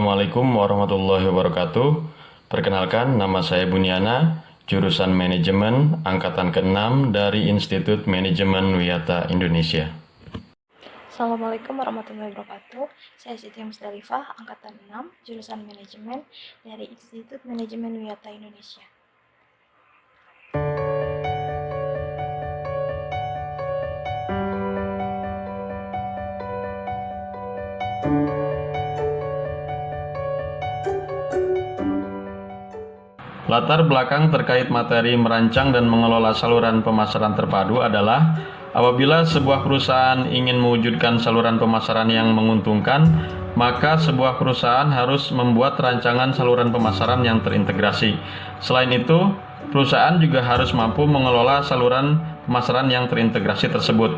Assalamualaikum warahmatullahi wabarakatuh. Perkenalkan, nama saya Bunyana, jurusan Manajemen Angkatan ke-6 dari Institut Manajemen Wiyata Indonesia. Assalamualaikum warahmatullahi wabarakatuh. Saya Siti Musdalifah, Angkatan 6, jurusan Manajemen dari Institut Manajemen Wiyata Indonesia. Latar belakang terkait materi merancang dan mengelola saluran pemasaran terpadu adalah apabila sebuah perusahaan ingin mewujudkan saluran pemasaran yang menguntungkan, maka sebuah perusahaan harus membuat rancangan saluran pemasaran yang terintegrasi. Selain itu, perusahaan juga harus mampu mengelola saluran pemasaran yang terintegrasi tersebut.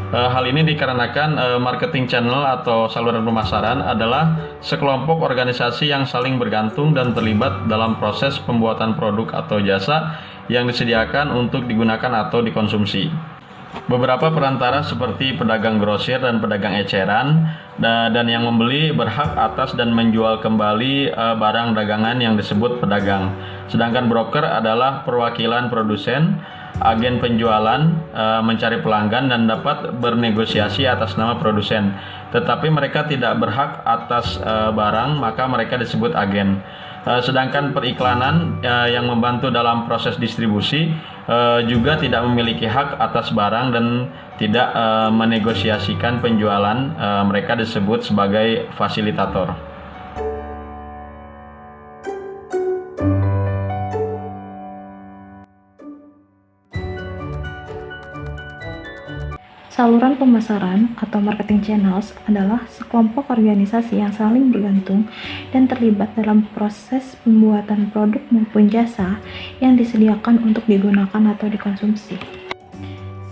Hal ini dikarenakan marketing channel atau saluran pemasaran adalah sekelompok organisasi yang saling bergantung dan terlibat dalam proses pembuatan produk atau jasa yang disediakan untuk digunakan atau dikonsumsi. Beberapa perantara seperti pedagang grosir dan pedagang eceran dan yang membeli berhak atas dan menjual kembali barang dagangan yang disebut pedagang. Sedangkan broker adalah perwakilan produsen, agen penjualan, mencari pelanggan dan dapat bernegosiasi atas nama produsen. Tetapi mereka tidak berhak atas barang, maka mereka disebut agen. Sedangkan periklanan yang membantu dalam proses distribusi juga tidak memiliki hak atas barang dan tidak menegosiasikan penjualan, mereka disebut sebagai fasilitator. Saluran pemasaran atau marketing channels adalah sekelompok organisasi yang saling bergantung dan terlibat dalam proses pembuatan produk maupun jasa yang disediakan untuk digunakan atau dikonsumsi.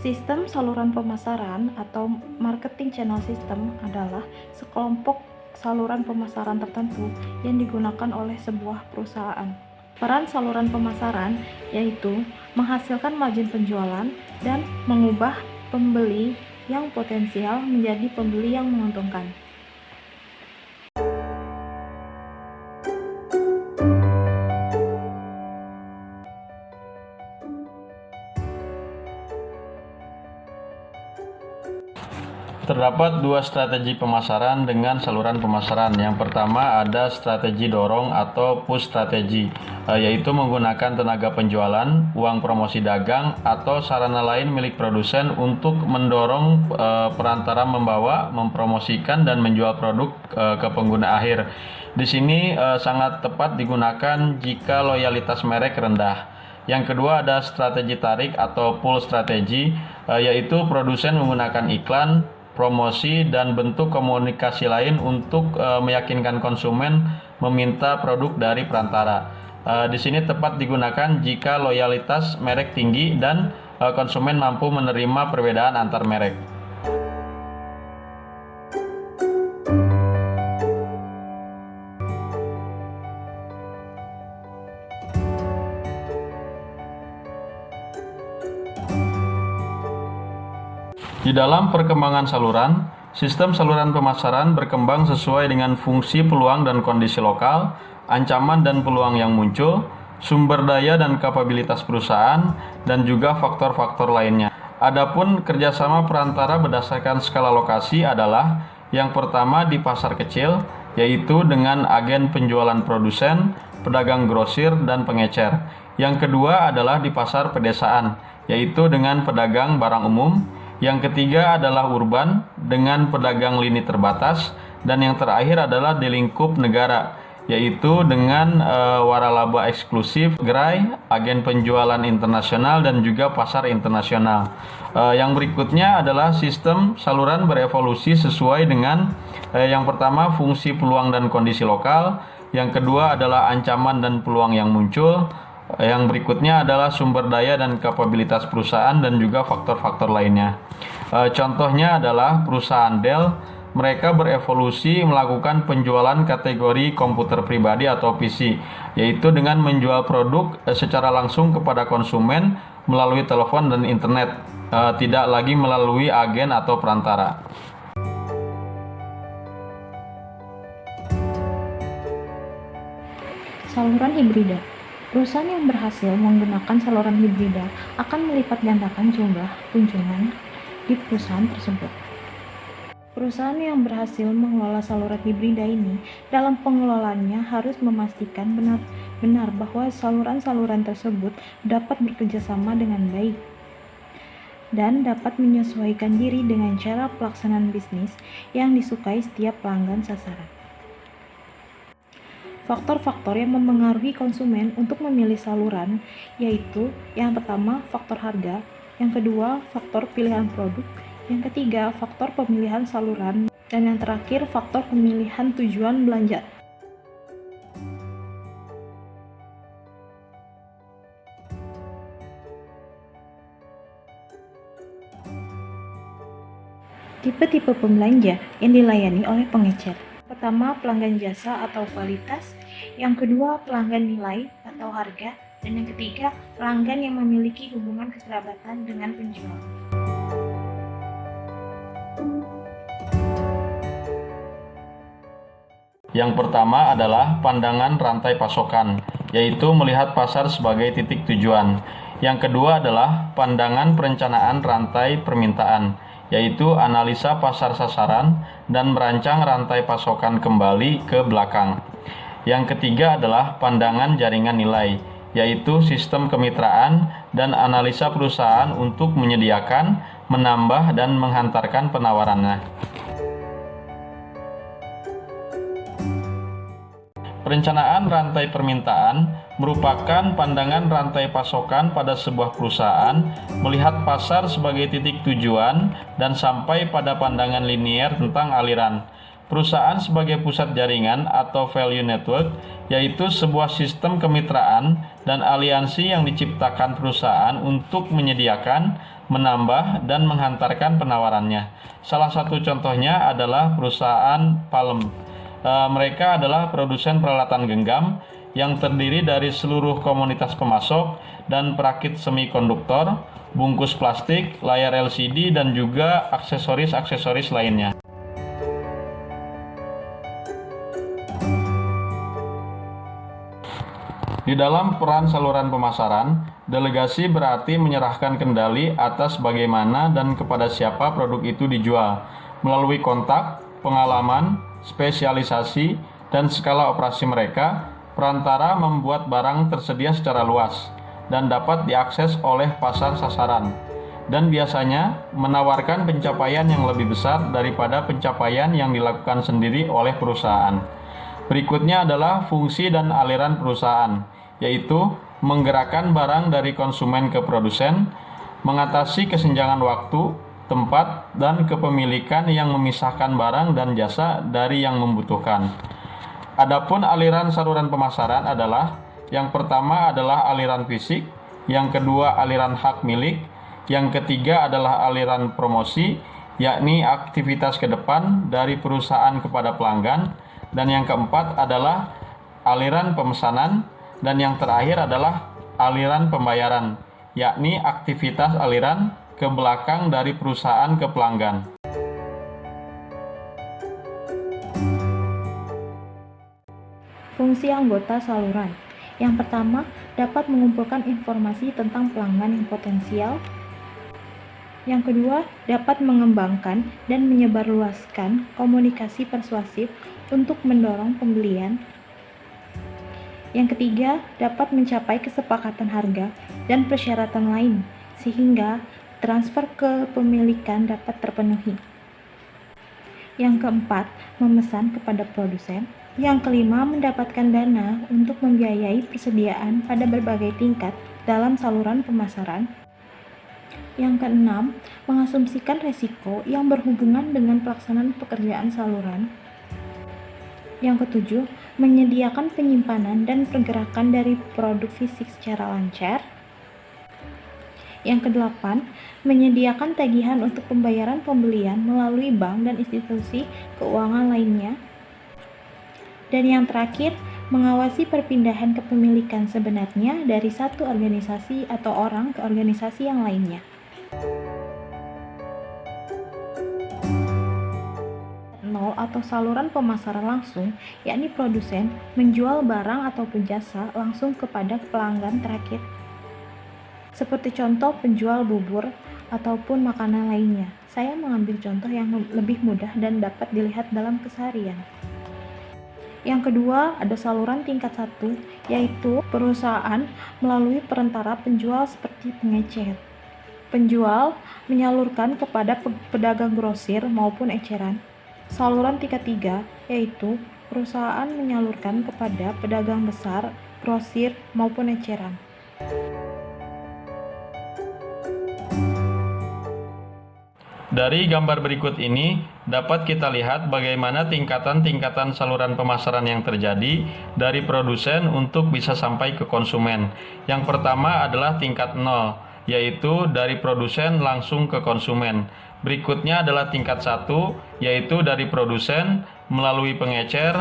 Sistem saluran pemasaran atau marketing channel system adalah sekelompok saluran pemasaran tertentu yang digunakan oleh sebuah perusahaan. Peran saluran pemasaran yaitu menghasilkan margin penjualan dan mengubah pembeli yang potensial menjadi pembeli yang menguntungkan. Terdapat dua strategi pemasaran dengan saluran pemasaran. Yang pertama ada strategi dorong atau push strategi, yaitu menggunakan tenaga penjualan, uang promosi dagang, atau sarana lain milik produsen untuk mendorong perantara membawa, mempromosikan, dan menjual produk ke pengguna akhir. Di sini sangat tepat digunakan jika loyalitas merek rendah. Yang kedua ada strategi tarik atau pull strategi, yaitu produsen menggunakan iklan, promosi, dan bentuk komunikasi lain untuk meyakinkan konsumen meminta produk dari perantara. Di sini tepat digunakan jika loyalitas merek tinggi dan konsumen mampu menerima perbedaan antar merek. Di dalam perkembangan saluran, sistem saluran pemasaran berkembang sesuai dengan fungsi peluang dan kondisi lokal, ancaman dan peluang yang muncul, sumber daya dan kapabilitas perusahaan, dan juga faktor-faktor lainnya. Adapun kerjasama perantara berdasarkan skala lokasi adalah yang pertama di pasar kecil, yaitu dengan agen penjualan produsen, pedagang grosir, dan pengecer. Yang kedua adalah di pasar pedesaan, yaitu dengan pedagang barang umum. Yang ketiga adalah urban dengan pedagang lini terbatas, dan yang terakhir adalah di lingkup negara, yaitu dengan waralaba eksklusif, gerai, agen penjualan internasional, dan juga pasar internasional. Yang berikutnya adalah sistem saluran berevolusi sesuai dengan yang pertama fungsi peluang dan kondisi lokal, yang kedua adalah ancaman dan peluang yang muncul, yang berikutnya adalah sumber daya dan kapabilitas perusahaan dan juga faktor-faktor lainnya. Contohnya adalah perusahaan Dell, mereka berevolusi melakukan penjualan kategori komputer pribadi atau PC, yaitu dengan menjual produk secara langsung kepada konsumen melalui telepon dan internet, tidak lagi melalui agen atau perantara. Saluran hibrida. Perusahaan yang berhasil menggunakan saluran hibrida akan melipat gandakan jumlah kunjungan di perusahaan tersebut. Perusahaan yang berhasil mengelola saluran hibrida ini dalam pengelolaannya harus memastikan benar-benar bahwa saluran-saluran tersebut dapat bekerjasama dengan baik dan dapat menyesuaikan diri dengan cara pelaksanaan bisnis yang disukai setiap pelanggan sasaran. Faktor-faktor yang mempengaruhi konsumen untuk memilih saluran yaitu yang pertama faktor harga, yang kedua faktor pilihan produk, yang ketiga faktor pemilihan saluran, dan yang terakhir faktor pemilihan tujuan belanja. Tipe-tipe pembelanja yang dilayani oleh pengecer. Pertama, pelanggan jasa atau kualitas. Yang kedua, pelanggan nilai atau harga. Dan yang ketiga, pelanggan yang memiliki hubungan kekerabatan dengan penjual. Yang pertama adalah pandangan rantai pasokan, yaitu melihat pasar sebagai titik tujuan. Yang kedua adalah pandangan perencanaan rantai permintaan, yaitu analisa pasar sasaran dan merancang rantai pasokan kembali ke belakang. Yang ketiga adalah pandangan jaringan nilai, yaitu sistem kemitraan dan analisa perusahaan untuk menyediakan, menambah, dan menghantarkan penawarannya. Perencanaan rantai permintaan merupakan pandangan rantai pasokan pada sebuah perusahaan, melihat pasar sebagai titik tujuan, dan sampai pada pandangan linier tentang aliran. Perusahaan sebagai pusat jaringan atau value network, yaitu sebuah sistem kemitraan dan aliansi yang diciptakan perusahaan untuk menyediakan, menambah, dan menghantarkan penawarannya. Salah satu contohnya adalah perusahaan Palm. Mereka adalah produsen peralatan genggam yang terdiri dari seluruh komunitas pemasok dan perakit semikonduktor, bungkus plastik, layar LCD, dan juga aksesoris-aksesoris lainnya. Di dalam peran saluran pemasaran, delegasi berarti menyerahkan kendali atas bagaimana dan kepada siapa produk itu dijual, melalui kontak, pengalaman, spesialisasi, dan skala operasi mereka. Perantara membuat barang tersedia secara luas dan dapat diakses oleh pasar sasaran, dan biasanya menawarkan pencapaian yang lebih besar daripada pencapaian yang dilakukan sendiri oleh perusahaan. Berikutnya adalah fungsi dan aliran perusahaan, yaitu menggerakkan barang dari konsumen ke produsen, mengatasi kesenjangan waktu, tempat, dan kepemilikan yang memisahkan barang dan jasa dari yang membutuhkan. Adapun aliran saluran pemasaran adalah, yang pertama adalah aliran fisik, yang kedua aliran hak milik, yang ketiga adalah aliran promosi, yakni aktivitas ke depan dari perusahaan kepada pelanggan, dan yang keempat adalah aliran pemesanan, dan yang terakhir adalah aliran pembayaran, yakni aktivitas aliran ke belakang dari perusahaan ke pelanggan. Fungsi anggota saluran. Yang pertama, dapat mengumpulkan informasi tentang pelanggan yang potensial. Yang kedua, dapat mengembangkan dan menyebarluaskan komunikasi persuasif untuk mendorong pembelian. Yang ketiga, dapat mencapai kesepakatan harga dan persyaratan lain, sehingga transfer kepemilikan dapat terpenuhi. Yang keempat, memesan kepada produsen. Yang kelima, mendapatkan dana untuk membiayai persediaan pada berbagai tingkat dalam saluran pemasaran. Yang keenam, mengasumsikan resiko yang berhubungan dengan pelaksanaan pekerjaan saluran. Yang ketujuh, menyediakan penyimpanan dan pergerakan dari produk fisik secara lancar. Yang kedelapan, menyediakan tagihan untuk pembayaran pembelian melalui bank dan institusi keuangan lainnya. Dan yang terakhir, mengawasi perpindahan kepemilikan sebenarnya dari satu organisasi atau orang ke organisasi yang lainnya. atau saluran pemasaran langsung, yakni produsen menjual barang ataupun jasa langsung kepada pelanggan terakhir. Seperti contoh penjual bubur ataupun makanan lainnya. Saya mengambil contoh yang lebih mudah dan dapat dilihat dalam keseharian. Yang kedua, ada saluran tingkat 1, yaitu perusahaan melalui perantara penjual seperti pengecer. Penjual menyalurkan kepada pedagang grosir maupun eceran. Saluran tingkat 3, yaitu perusahaan menyalurkan kepada pedagang besar, grosir maupun eceran. Dari gambar berikut ini, dapat kita lihat bagaimana tingkatan-tingkatan saluran pemasaran yang terjadi dari produsen untuk bisa sampai ke konsumen. Yang pertama adalah tingkat 0, yaitu dari produsen langsung ke konsumen. Berikutnya adalah tingkat 1, yaitu dari produsen melalui pengecer,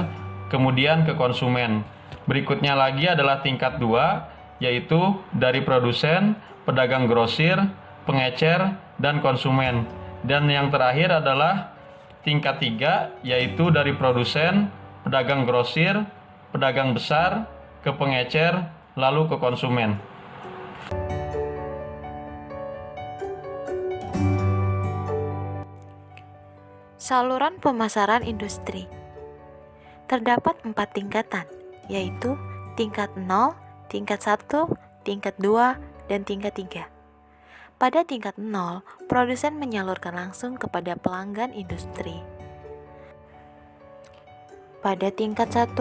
kemudian ke konsumen. Berikutnya lagi adalah tingkat 2, yaitu dari produsen, pedagang grosir, pengecer, dan konsumen. Dan yang terakhir adalah tingkat 3, yaitu dari produsen, pedagang grosir, pedagang besar, ke pengecer, lalu ke konsumen. Saluran pemasaran industri. Terdapat 4 tingkatan, yaitu tingkat 0, tingkat 1, tingkat 2, dan tingkat 3. Pada tingkat 0, produsen menyalurkan langsung kepada pelanggan industri. Pada tingkat 1,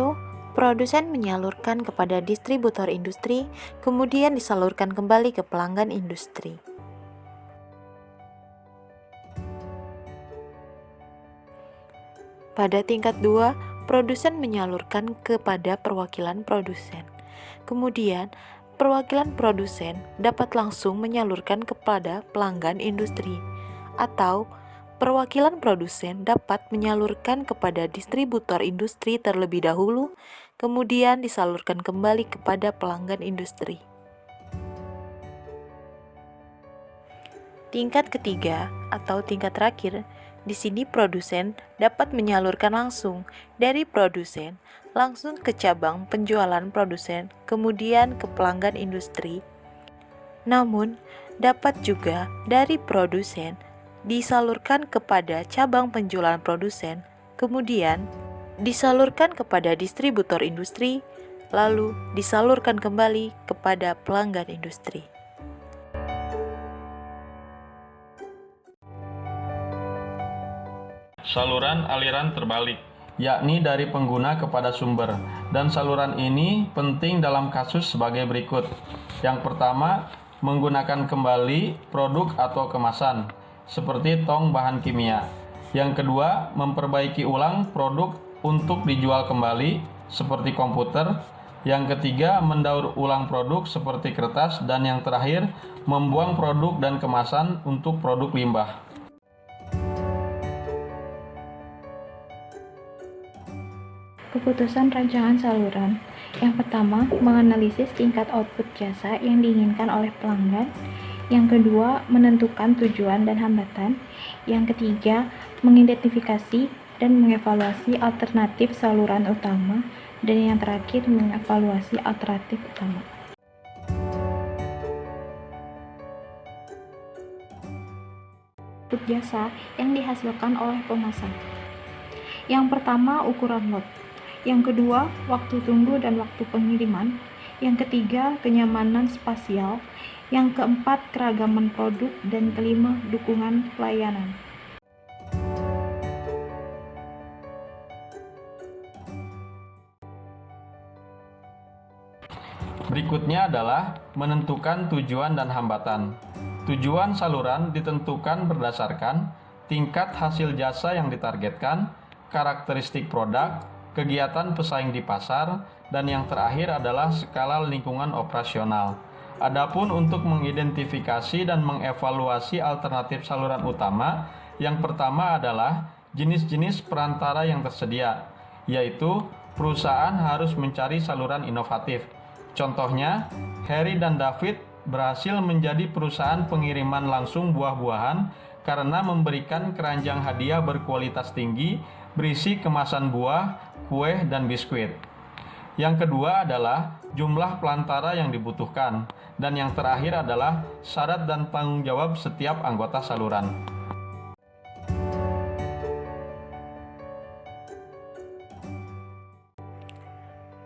produsen menyalurkan kepada distributor industri, kemudian disalurkan kembali ke pelanggan industri. Pada tingkat 2, produsen menyalurkan kepada perwakilan produsen. Kemudian, perwakilan produsen dapat langsung menyalurkan kepada pelanggan industri, atau perwakilan produsen dapat menyalurkan kepada distributor industri terlebih dahulu, kemudian disalurkan kembali kepada pelanggan industri. Tingkat ketiga atau tingkat terakhir, di sini produsen dapat menyalurkan langsung dari produsen langsung ke cabang penjualan produsen, kemudian ke pelanggan industri. Namun, dapat juga dari produsen disalurkan kepada cabang penjualan produsen, kemudian disalurkan kepada distributor industri, lalu disalurkan kembali kepada pelanggan industri. Saluran aliran terbalik, yakni dari pengguna kepada sumber, dan saluran ini penting dalam kasus sebagai berikut. Yang pertama, menggunakan kembali produk atau kemasan, seperti tong bahan kimia. Yang kedua, memperbaiki ulang produk untuk dijual kembali, seperti komputer. Yang ketiga, mendaur ulang produk seperti kertas. Dan yang terakhir, membuang produk dan kemasan untuk produk limbah. Keputusan rancangan saluran. Yang pertama, menganalisis tingkat output jasa yang diinginkan oleh pelanggan. Yang kedua, menentukan tujuan dan hambatan. Yang ketiga, mengidentifikasi dan mengevaluasi alternatif saluran utama. Dan yang terakhir, mengevaluasi alternatif utama. Output jasa yang dihasilkan oleh pemasar. Yang pertama, ukuran lot. Yang kedua, waktu tunggu dan waktu pengiriman. Yang ketiga, kenyamanan spasial. Yang keempat, keragaman produk. Dan kelima, dukungan pelayanan. Berikutnya adalah menentukan tujuan dan hambatan. Tujuan saluran ditentukan berdasarkan tingkat hasil jasa yang ditargetkan, karakteristik produk, kegiatan pesaing di pasar, dan yang terakhir adalah skala lingkungan operasional. Adapun untuk mengidentifikasi dan mengevaluasi alternatif saluran utama, yang pertama adalah jenis-jenis perantara yang tersedia, yaitu perusahaan harus mencari saluran inovatif. Contohnya, Harry dan David berhasil menjadi perusahaan pengiriman langsung buah-buahan karena memberikan keranjang hadiah berkualitas tinggi berisi kemasan buah, kue, dan biskuit. Yang kedua adalah jumlah pelantara yang dibutuhkan, dan yang terakhir adalah syarat dan tanggung jawab setiap anggota saluran.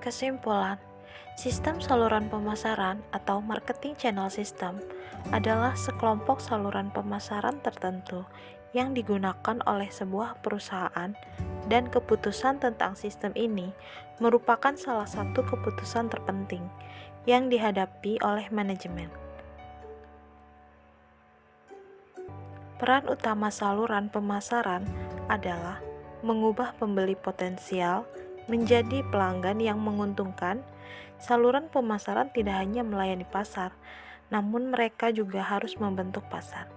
Kesimpulan, sistem saluran pemasaran atau marketing channel system adalah sekelompok saluran pemasaran tertentu yang digunakan oleh sebuah perusahaan, dan keputusan tentang sistem ini merupakan salah satu keputusan terpenting yang dihadapi oleh manajemen. Peran utama saluran pemasaran adalah mengubah pembeli potensial menjadi pelanggan yang menguntungkan. Saluran pemasaran tidak hanya melayani pasar, namun mereka juga harus membentuk pasar.